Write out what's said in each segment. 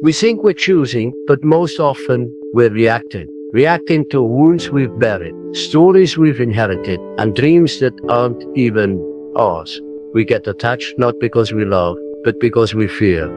We think we're choosing, but most often we're reacting. Reacting to wounds we've buried, stories we've inherited, and dreams that aren't even ours. We get attached not because we love, but because we fear.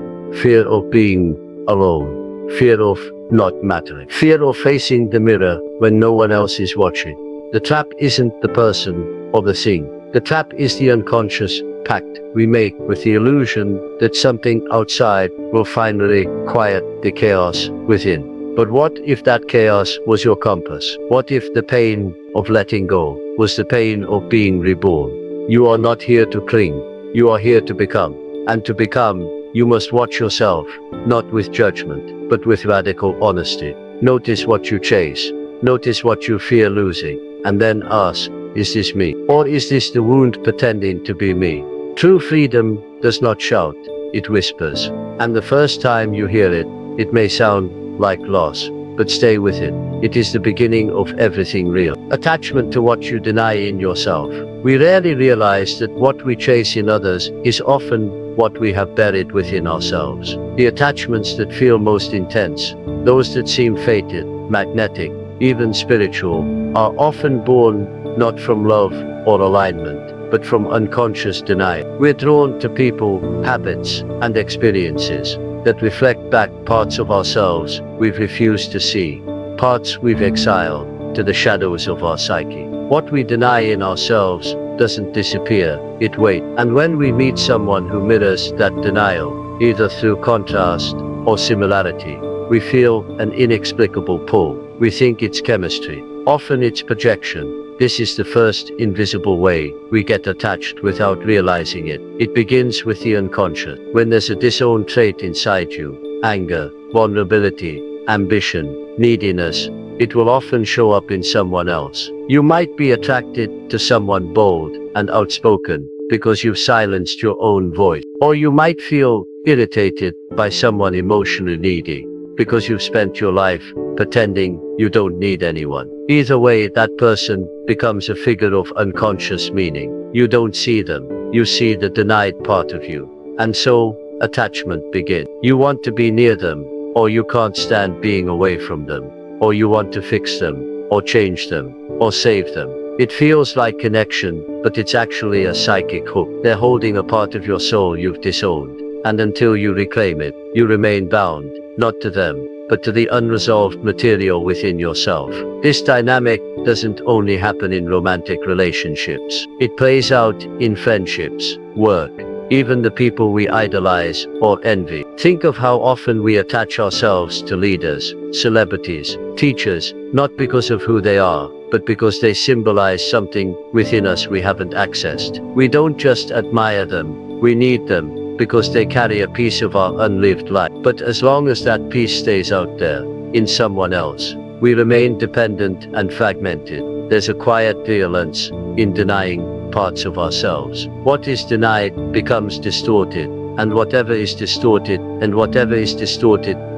Fear of being alone. Fear of not mattering. Fear of facing the mirror when no one else is watching. The trap isn't the person or the thing. The trap is the unconscious pact we make with the illusion that something outside will finally quiet the chaos within. But what if that chaos was your compass? What if the pain of letting go was the pain of being reborn? You are not here to cling. You are here to become. And to become, you must watch yourself, not with judgment, but with radical honesty. Notice what you chase. Notice what you fear losing. And then ask, is this me? Or is this the wound pretending to be me? True freedom does not shout, it whispers. And the first time you hear it, it may sound like loss, but stay with it. It is the beginning of everything real. Attachment to what you deny in yourself. We rarely realize that what we chase in others is often what we have buried within ourselves. The attachments that feel most intense, those that seem fated, magnetic, even spiritual, are often born not from love or alignment, but from unconscious denial. We're drawn to people, habits, and experiences that reflect back parts of ourselves we've refused to see, parts we've exiled to the shadows of our psyche. What we deny in ourselves doesn't disappear, it waits. And when we meet someone who mirrors that denial, either through contrast or similarity, we feel an inexplicable pull. We think it's chemistry. Often it's projection. This is the first invisible way we get attached without realizing it. It begins with the unconscious. When there's a disowned trait inside you, anger, vulnerability, ambition, neediness, it will often show up in someone else. You might be attracted to someone bold and outspoken because you've silenced your own voice. Or you might feel irritated by someone emotionally needy because you've spent your life pretending you don't need anyone. Either way, that person becomes a figure of unconscious meaning. You don't see them, you see the denied part of you. And so, attachment begins. You want to be near them, or you can't stand being away from them, or you want to fix them, or change them, or save them. It feels like connection, but it's actually a psychic hook. They're holding a part of your soul you've disowned. And until you reclaim it, you remain bound, not to them, but to the unresolved material within yourself. This dynamic doesn't only happen in romantic relationships. It plays out in friendships, work, even the people we idolize or envy. Think of how often we attach ourselves to leaders, celebrities, teachers, not because of who they are, but because they symbolize something within us we haven't accessed. We don't just admire them, we need them, because they carry a piece of our unlived life. But as long as that piece stays out there, in someone else, we remain dependent and fragmented. There's a quiet violence in denying parts of ourselves. What is denied becomes distorted, and whatever is distorted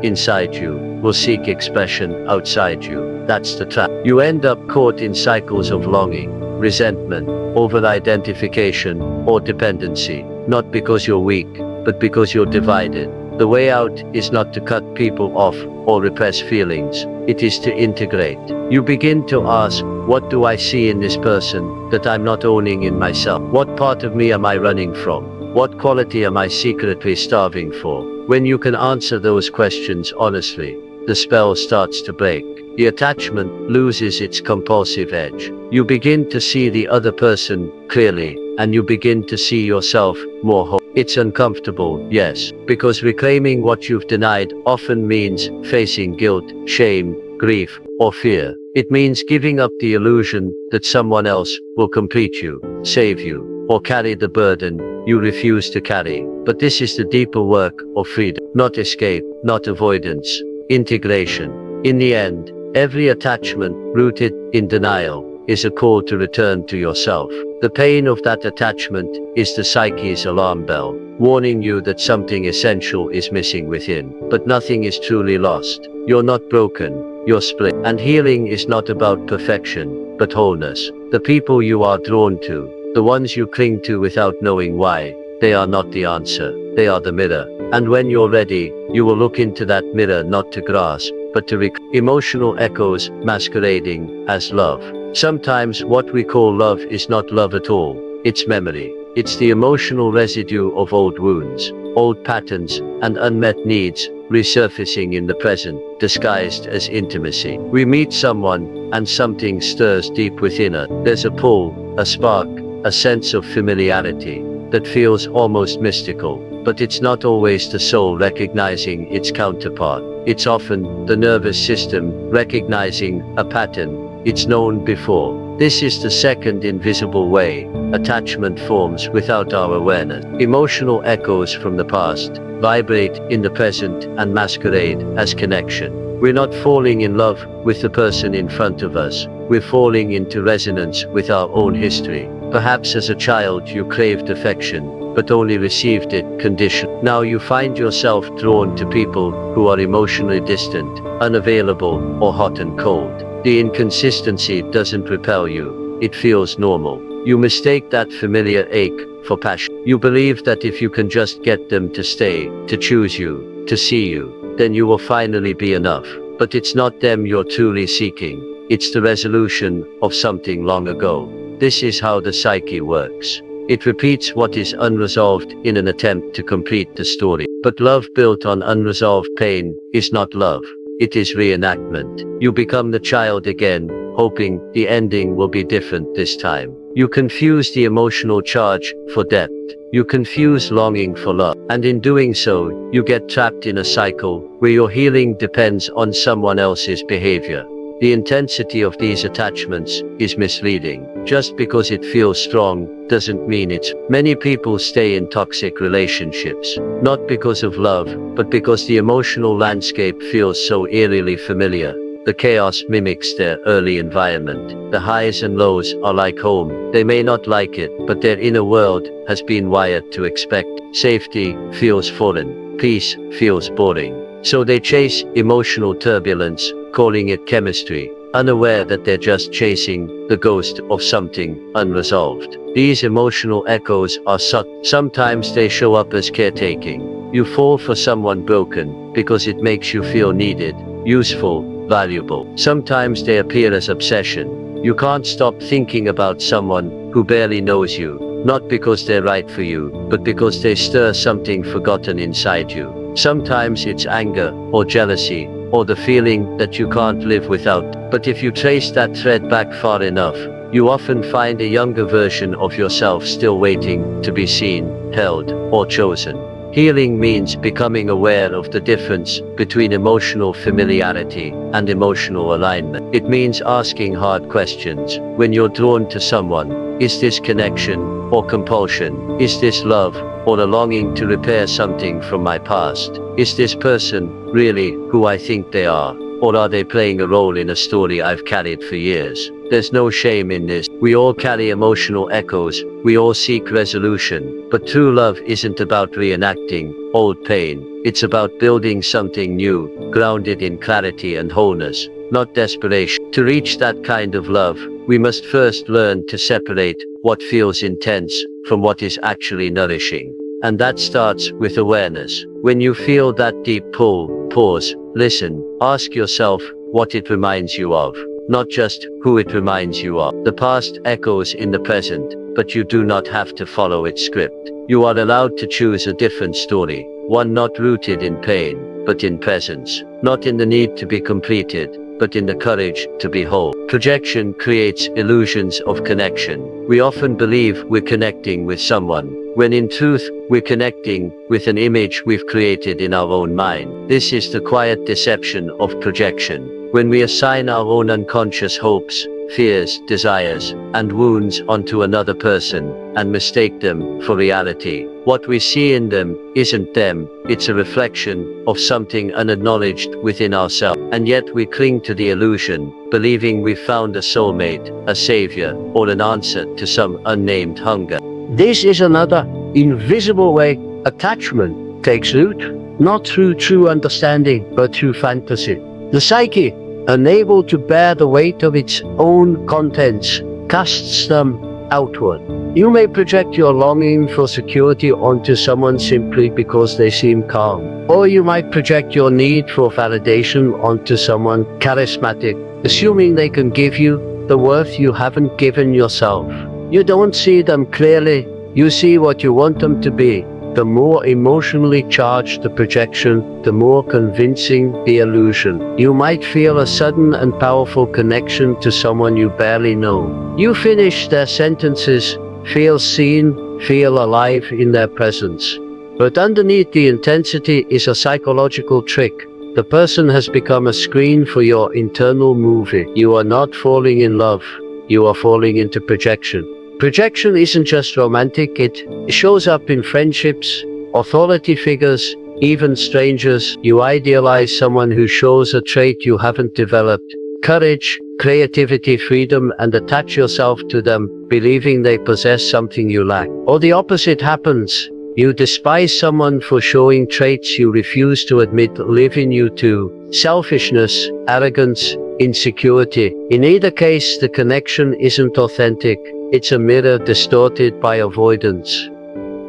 inside you will seek expression outside you. That's the trap. You end up caught in cycles of longing, resentment, over-identification, or dependency. Not because you're weak, but because you're divided. The way out is not to cut people off or repress feelings. It is to integrate. You begin to ask, what do I see in this person that I'm not owning in myself? What part of me am I running from? What quality am I secretly starving for? When you can answer those questions honestly, the spell starts to break. The attachment loses its compulsive edge. You begin to see the other person clearly, and you begin to see yourself more whole. It's uncomfortable, yes, because reclaiming what you've denied often means facing guilt, shame, grief, or fear. It means giving up the illusion that someone else will complete you, save you, or carry the burden you refuse to carry. But this is the deeper work of freedom, not escape, not avoidance, integration. In the end, every attachment rooted in denial is a call to return to yourself. The pain of that attachment is the psyche's alarm bell, warning you that something essential is missing within. But nothing is truly lost. You're not broken, you're split. And healing is not about perfection, but wholeness. The people you are drawn to, the ones you cling to without knowing why, they are not the answer. They are the mirror. And when you're ready, you will look into that mirror not to grasp, but to emotional echoes masquerading as love. Sometimes what we call love is not love at all. It's memory. It's the emotional residue of old wounds, old patterns, and unmet needs resurfacing in the present, disguised as intimacy. We meet someone, and something stirs deep within us. There's a pull, a spark, a sense of familiarity that feels almost mystical. But it's not always the soul recognizing its counterpart. It's often the nervous system recognizing a pattern it's known before. This is the second invisible way attachment forms without our awareness. Emotional echoes from the past vibrate in the present and masquerade as connection. We're not falling in love with the person in front of us. We're falling into resonance with our own history. Perhaps as a child you craved affection, but only received it conditioned. Now you find yourself drawn to people who are emotionally distant, unavailable, or hot and cold. The inconsistency doesn't repel you, it feels normal. You mistake that familiar ache for passion. You believe that if you can just get them to stay, to choose you, to see you, then you will finally be enough. But it's not them you're truly seeking, it's the resolution of something long ago. This is how the psyche works. It repeats what is unresolved in an attempt to complete the story. But love built on unresolved pain is not love. It is reenactment. You become the child again, hoping the ending will be different this time. You confuse the emotional charge for depth. You confuse longing for love. And in doing so, you get trapped in a cycle where your healing depends on someone else's behavior. The intensity of these attachments is misleading. Just because it feels strong doesn't mean it's. Many people stay in toxic relationships, not because of love, but because the emotional landscape feels so eerily familiar. The chaos mimics their early environment. The highs and lows are like home. They may not like it, but their inner world has been wired to expect. Safety feels foreign. Peace feels boring. So they chase emotional turbulence, calling it chemistry, unaware that they're just chasing the ghost of something unresolved. These emotional echoes are subtle. Sometimes they show up as caretaking. You fall for someone broken because it makes you feel needed, useful, valuable. Sometimes they appear as obsession. You can't stop thinking about someone who barely knows you, not because they're right for you, but because they stir something forgotten inside you. Sometimes it's anger, or jealousy, or the feeling that you can't live without. But if you trace that thread back far enough, you often find a younger version of yourself still waiting to be seen, held, or chosen. Healing means becoming aware of the difference between emotional familiarity and emotional alignment. It means asking hard questions. When you're drawn to someone, is this connection or compulsion? Is this love or a longing to repair something from my past? Is this person really who I think they are? Or are they playing a role in a story I've carried for years? There's no shame in this. We all carry emotional echoes. We all seek resolution. But true love isn't about reenacting old pain. It's about building something new, grounded in clarity and wholeness, not desperation. To reach that kind of love, we must first learn to separate what feels intense from what is actually nourishing. And that starts with awareness. When you feel that deep pull, pause, listen, ask yourself what it reminds you of, not just who it reminds you of. The past echoes in the present, but you do not have to follow its script. You are allowed to choose a different story, one not rooted in pain, but in presence, not in the need to be completed, but in the courage to be whole. Projection creates illusions of connection. We often believe we're connecting with someone, when in truth, we're connecting with an image we've created in our own mind. This is the quiet deception of projection. When we assign our own unconscious hopes, fears, desires, and wounds onto another person, and mistake them for reality, what we see in them isn't them, it's a reflection of something unacknowledged within ourselves. And yet we cling to the illusion, believing we've found a soulmate, a savior, or an answer to some unnamed hunger. This is another invisible way attachment takes root, not through true understanding, but through fantasy. The psyche, unable to bear the weight of its own contents, casts them outward. You may project your longing for security onto someone simply because they seem calm. Or you might project your need for validation onto someone charismatic, assuming they can give you the worth you haven't given yourself. You don't see them clearly, you see what you want them to be. The more emotionally charged the projection, the more convincing the illusion. You might feel a sudden and powerful connection to someone you barely know. You finish their sentences, feel seen, feel alive in their presence. But underneath the intensity is a psychological trick. The person has become a screen for your internal movie. You are not falling in love, you are falling into projection. Projection isn't just romantic, it shows up in friendships, authority figures, even strangers. You idealize someone who shows a trait you haven't developed: courage, creativity, freedom, and attach yourself to them, believing they possess something you lack. Or the opposite happens. You despise someone for showing traits you refuse to admit live in you too: selfishness, arrogance, insecurity. In either case, the connection isn't authentic. It's a mirror distorted by avoidance.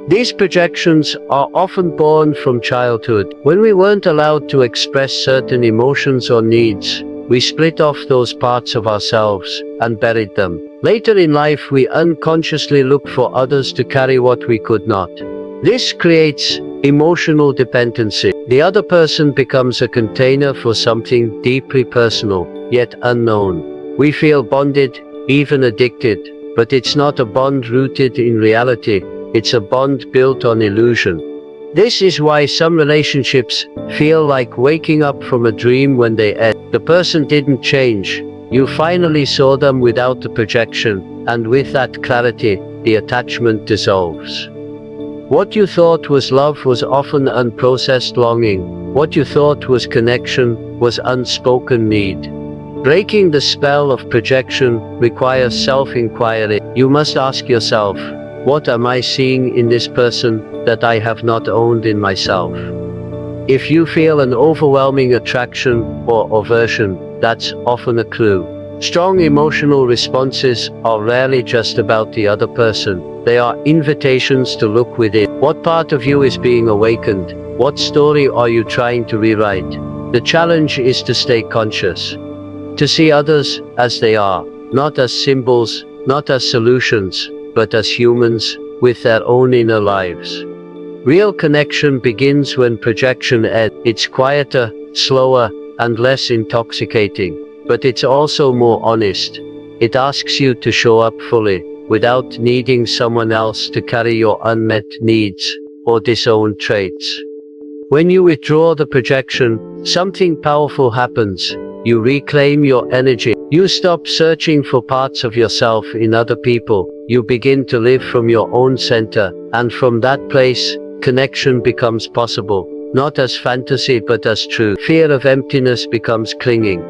These projections are often born from childhood. When we weren't allowed to express certain emotions or needs, we split off those parts of ourselves and buried them. Later in life, we unconsciously look for others to carry what we could not. This creates emotional dependency. The other person becomes a container for something deeply personal, yet unknown. We feel bonded, even addicted, but it's not a bond rooted in reality, it's a bond built on illusion. This is why some relationships feel like waking up from a dream when they end. The person didn't change. You finally saw them without the projection, and with that clarity, the attachment dissolves. What you thought was love was often unprocessed longing. What you thought was connection was unspoken need. Breaking the spell of projection requires self-inquiry. You must ask yourself, what am I seeing in this person that I have not owned in myself? If you feel an overwhelming attraction or aversion, that's often a clue. Strong emotional responses are rarely just about the other person. They are invitations to look within. What part of you is being awakened? What story are you trying to rewrite? The challenge is to stay conscious. To see others as they are, not as symbols, not as solutions, but as humans with their own inner lives. Real connection begins when projection ends. It's quieter, slower, and less intoxicating, but it's also more honest. It asks you to show up fully, without needing someone else to carry your unmet needs or disowned traits. When you withdraw the projection, something powerful happens. You reclaim your energy. You stop searching for parts of yourself in other people. You begin to live from your own center, and from that place, connection becomes possible, not as fantasy but as truth. Fear of emptiness becomes clinging.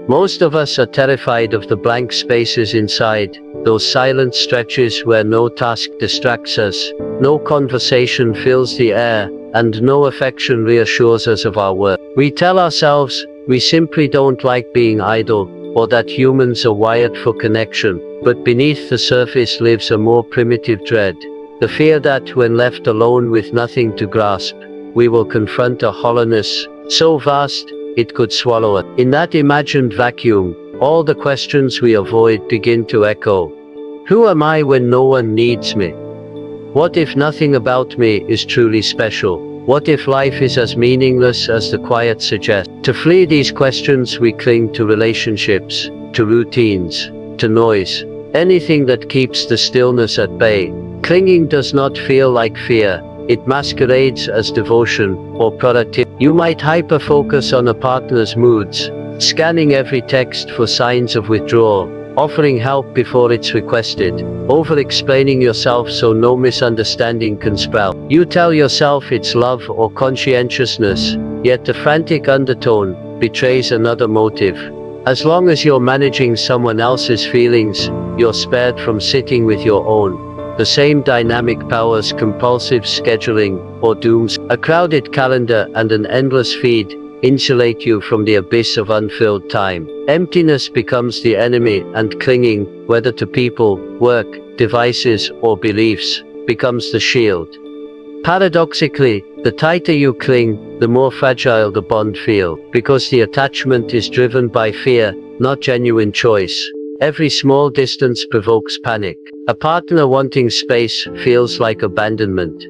Most of us are terrified of the blank spaces inside, those silent stretches where no task distracts us, no conversation fills the air, and no affection reassures us of our worth. We tell ourselves we simply don't like being idle, or that humans are wired for connection, but beneath the surface lives a more primitive dread. The fear that when left alone with nothing to grasp, we will confront a hollowness so vast it could swallow us. In that imagined vacuum, all the questions we avoid begin to echo. Who am I when no one needs me? What if nothing about me is truly special? What if life is as meaningless as the quiet suggests? To flee these questions, we cling to relationships, to routines, to noise, anything that keeps the stillness at bay. Clinging does not feel like fear. It masquerades as devotion or productivity. You might hyper-focus on a partner's moods, scanning every text for signs of withdrawal, offering help before it's requested, over-explaining yourself so no misunderstanding can sprout. You tell yourself it's love or conscientiousness, yet the frantic undertone betrays another motive. As long as you're managing someone else's feelings, you're spared from sitting with your own. The same dynamic powers compulsive scheduling or dooms, a crowded calendar and an endless feed insulate you from the abyss of unfilled time. Emptiness becomes the enemy, and clinging, whether to people, work, devices, or beliefs, becomes the shield. Paradoxically, the tighter you cling, the more fragile the bond feels, because the attachment is driven by fear, not genuine choice. Every small distance provokes panic. A partner wanting space feels like abandonment.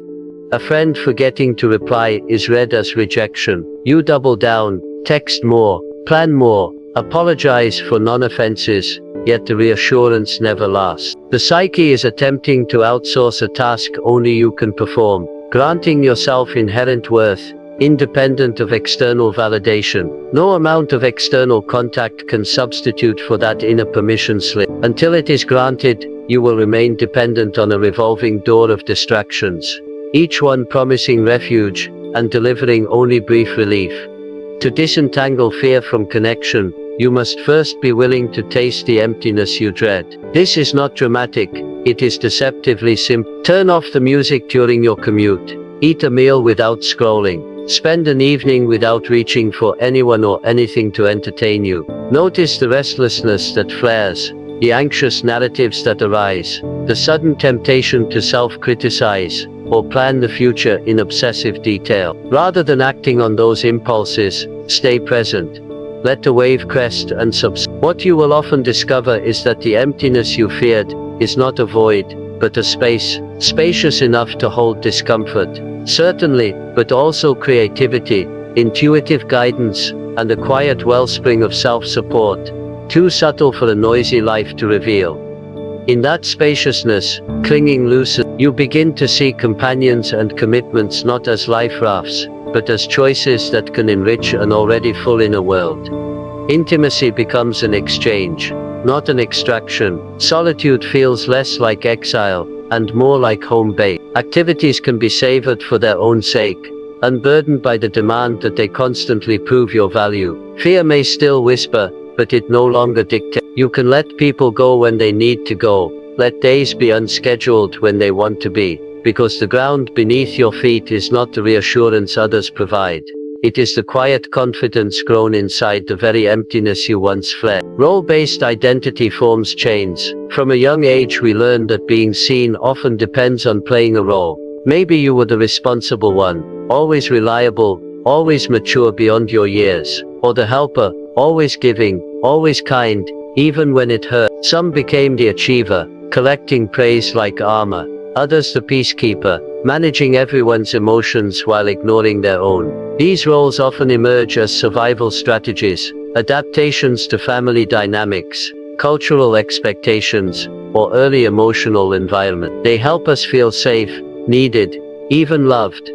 A friend forgetting to reply is read as rejection. You double down, text more, plan more, apologize for non-offenses, yet the reassurance never lasts. The psyche is attempting to outsource a task only you can perform, granting yourself inherent worth, independent of external validation. No amount of external contact can substitute for that inner permission slip. Until it is granted, you will remain dependent on a revolving door of distractions, each one promising refuge and delivering only brief relief. To disentangle fear from connection, you must first be willing to taste the emptiness you dread. This is not dramatic, it is deceptively simple. Turn off the music during your commute. Eat a meal without scrolling. Spend an evening without reaching for anyone or anything to entertain you. Notice the restlessness that flares, the anxious narratives that arise, the sudden temptation to self-criticize or plan the future in obsessive detail. Rather than acting on those impulses, stay present. Let the wave crest and subside. What you will often discover is that the emptiness you feared is not a void, but a space, spacious enough to hold discomfort, certainly, but also creativity, intuitive guidance, and a quiet wellspring of self-support, too subtle for a noisy life to reveal. In that spaciousness, clinging loosely, you begin to see companions and commitments not as life rafts, but as choices that can enrich an already full inner world. Intimacy becomes an exchange, not an extraction. Solitude feels less like exile, and more like home base. Activities can be savored for their own sake, unburdened by the demand that they constantly prove your value. Fear may still whisper, but it no longer dictates. You can let people go when they need to go, let days be unscheduled when they want to be, because the ground beneath your feet is not the reassurance others provide. It is the quiet confidence grown inside the very emptiness you once fled. Role-based identity forms chains. From a young age we learn that being seen often depends on playing a role. Maybe you were the responsible one, always reliable, always mature beyond your years, or the helper, always giving, always kind, even when it hurt. Some became the achiever, collecting praise like armor. Others the peacekeeper, managing everyone's emotions while ignoring their own. These roles often emerge as survival strategies, adaptations to family dynamics, cultural expectations, or early emotional environment. They help us feel safe, needed, even loved.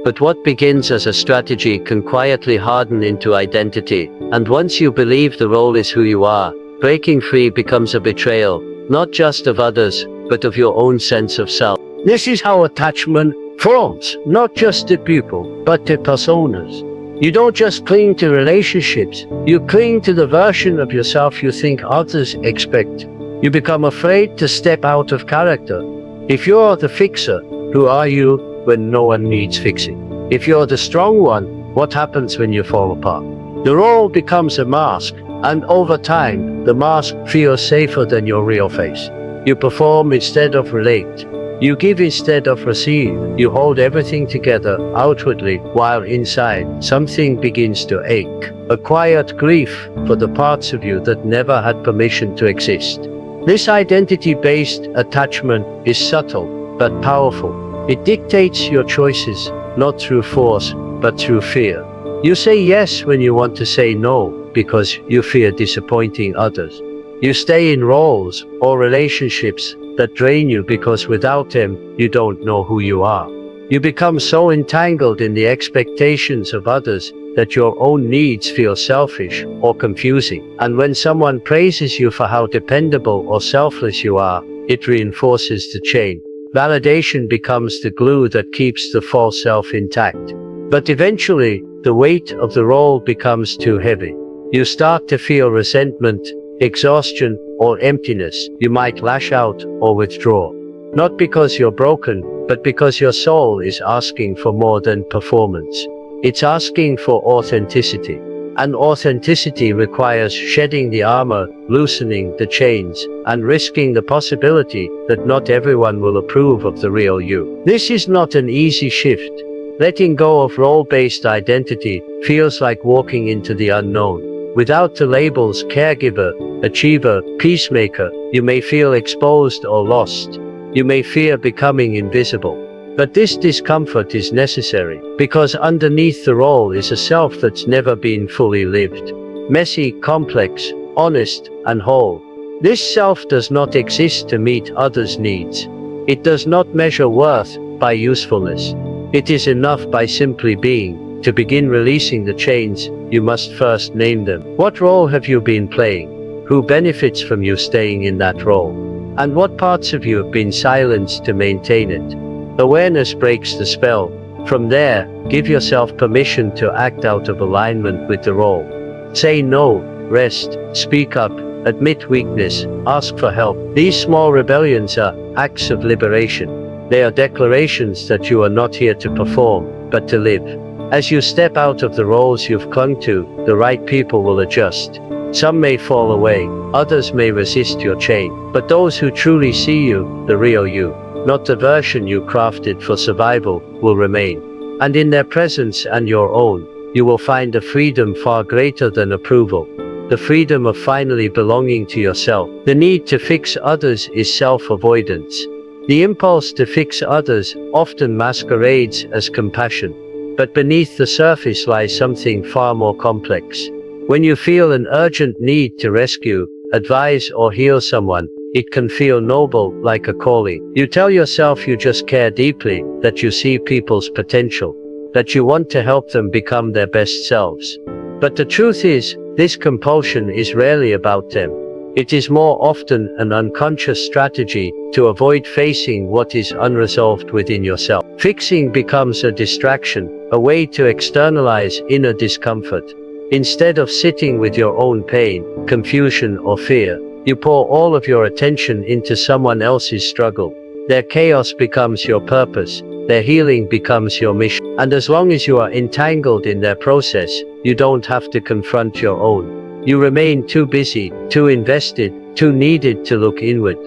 But what begins as a strategy can quietly harden into identity, and once you believe the role is who you are, breaking free becomes a betrayal, not just of others, but of your own sense of self. This is how attachment forms, not just to people, but to personas. You don't just cling to relationships, you cling to the version of yourself you think others expect. You become afraid to step out of character. If you're the fixer, who are you when no one needs fixing? If you're the strong one, what happens when you fall apart? The role becomes a mask, and over time, the mask feels safer than your real face. You perform instead of relate. You give instead of receive. You hold everything together outwardly, while inside, something begins to ache. A quiet grief for the parts of you that never had permission to exist. This identity-based attachment is subtle, but powerful. It dictates your choices, not through force, but through fear. You say yes when you want to say no, because you fear disappointing others. You stay in roles or relationships that drain you because without them, you don't know who you are. You become so entangled in the expectations of others that your own needs feel selfish or confusing. And when someone praises you for how dependable or selfless you are, it reinforces the chain. Validation becomes the glue that keeps the false self intact. But eventually, the weight of the role becomes too heavy. You start to feel resentment, exhaustion, or emptiness. You might lash out or withdraw. Not because you're broken, but because your soul is asking for more than performance. It's asking for authenticity. And authenticity requires shedding the armor, loosening the chains, and risking the possibility that not everyone will approve of the real you. This is not an easy shift. Letting go of role-based identity feels like walking into the unknown. Without the labels caregiver, achiever, peacemaker, you may feel exposed or lost. You may fear becoming invisible. But this discomfort is necessary, because underneath the role is a self that's never been fully lived. Messy, complex, honest, and whole. This self does not exist to meet others' needs. It does not measure worth by usefulness. It is enough by simply being. To begin releasing the chains, you must first name them. What role have you been playing? Who benefits from you staying in that role? And what parts of you have been silenced to maintain it? Awareness breaks the spell. From there, give yourself permission to act out of alignment with the role. Say no, rest, speak up, admit weakness, ask for help. These small rebellions are acts of liberation. They are declarations that you are not here to perform, but to live. As you step out of the roles you've clung to, the right people will adjust. Some may fall away, others may resist your change, but those who truly see you, the real you, not the version you crafted for survival, will remain. And in their presence and your own, you will find a freedom far greater than approval. The freedom of finally belonging to yourself. The need to fix others is self-avoidance. The impulse to fix others often masquerades as compassion. But beneath the surface lies something far more complex. When you feel an urgent need to rescue, advise, or heal someone, it can feel noble, like a calling. You tell yourself you just care deeply, that you see people's potential, that you want to help them become their best selves. But the truth is, this compulsion is rarely about them. It is more often an unconscious strategy to avoid facing what is unresolved within yourself. Fixing becomes a distraction, a way to externalize inner discomfort. Instead of sitting with your own pain, confusion, or fear, you pour all of your attention into someone else's struggle. Their chaos becomes your purpose, their healing becomes your mission. And as long as you are entangled in their process, you don't have to confront your own. You remain too busy, too invested, too needed to look inward.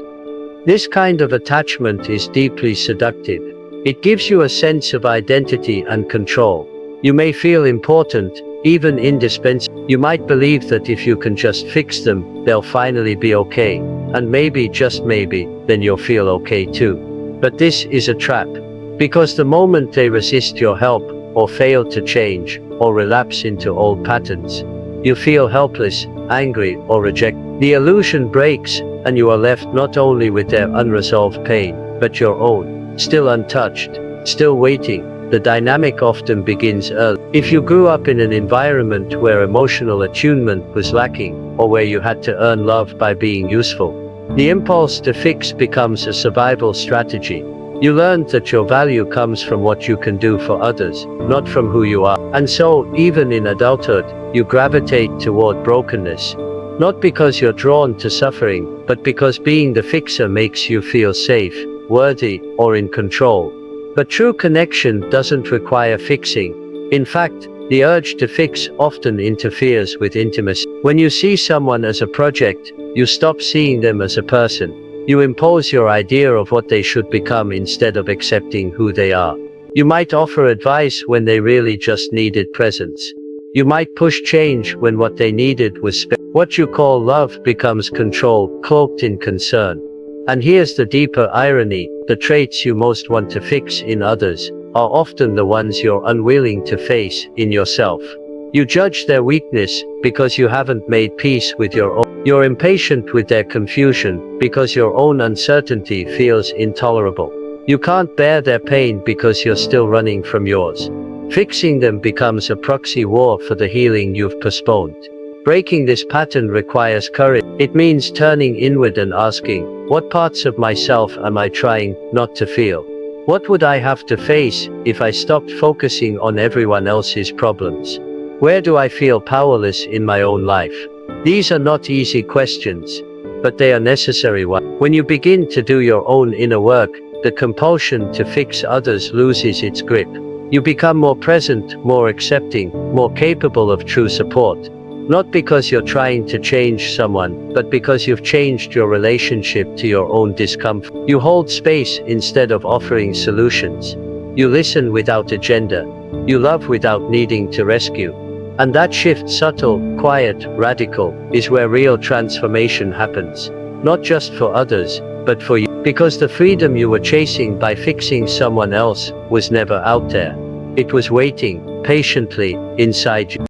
This kind of attachment is deeply seductive. It gives you a sense of identity and control. You may feel important, even indispensable. You might believe that if you can just fix them, they'll finally be okay. And maybe, just maybe, then you'll feel okay too. But this is a trap. Because the moment they resist your help, or fail to change, or relapse into old patterns, you feel helpless, angry, or rejected. The illusion breaks, and you are left not only with their unresolved pain, but your own, still untouched, still waiting. The dynamic often begins early. If you grew up in an environment where emotional attunement was lacking, or where you had to earn love by being useful, the impulse to fix becomes a survival strategy. You learned that your value comes from what you can do for others, not from who you are. And so, even in adulthood, you gravitate toward brokenness. Not because you're drawn to suffering, but because being the fixer makes you feel safe, worthy, or in control. But true connection doesn't require fixing. In fact, the urge to fix often interferes with intimacy. When you see someone as a project, you stop seeing them as a person. You impose your idea of what they should become instead of accepting who they are. You might offer advice when they really just needed presence. You might push change when what they needed was space. What you call love becomes control, cloaked in concern. And here's the deeper irony: the traits you most want to fix in others are often the ones you're unwilling to face in yourself. You judge their weakness because you haven't made peace with your own. You're impatient with their confusion because your own uncertainty feels intolerable. You can't bear their pain because you're still running from yours. Fixing them becomes a proxy war for the healing you've postponed. Breaking this pattern requires courage. It means turning inward and asking, what parts of myself am I trying not to feel? What would I have to face if I stopped focusing on everyone else's problems? Where do I feel powerless in my own life? These are not easy questions, but they are necessary ones. When you begin to do your own inner work, the compulsion to fix others loses its grip. You become more present, more accepting, more capable of true support. Not because you're trying to change someone, but because you've changed your relationship to your own discomfort. You hold space instead of offering solutions. You listen without agenda. You love without needing to rescue. And that shift, subtle, quiet, radical, is where real transformation happens. Not just for others, but for you. Because the freedom you were chasing by fixing someone else was never out there. It was waiting, patiently, inside you.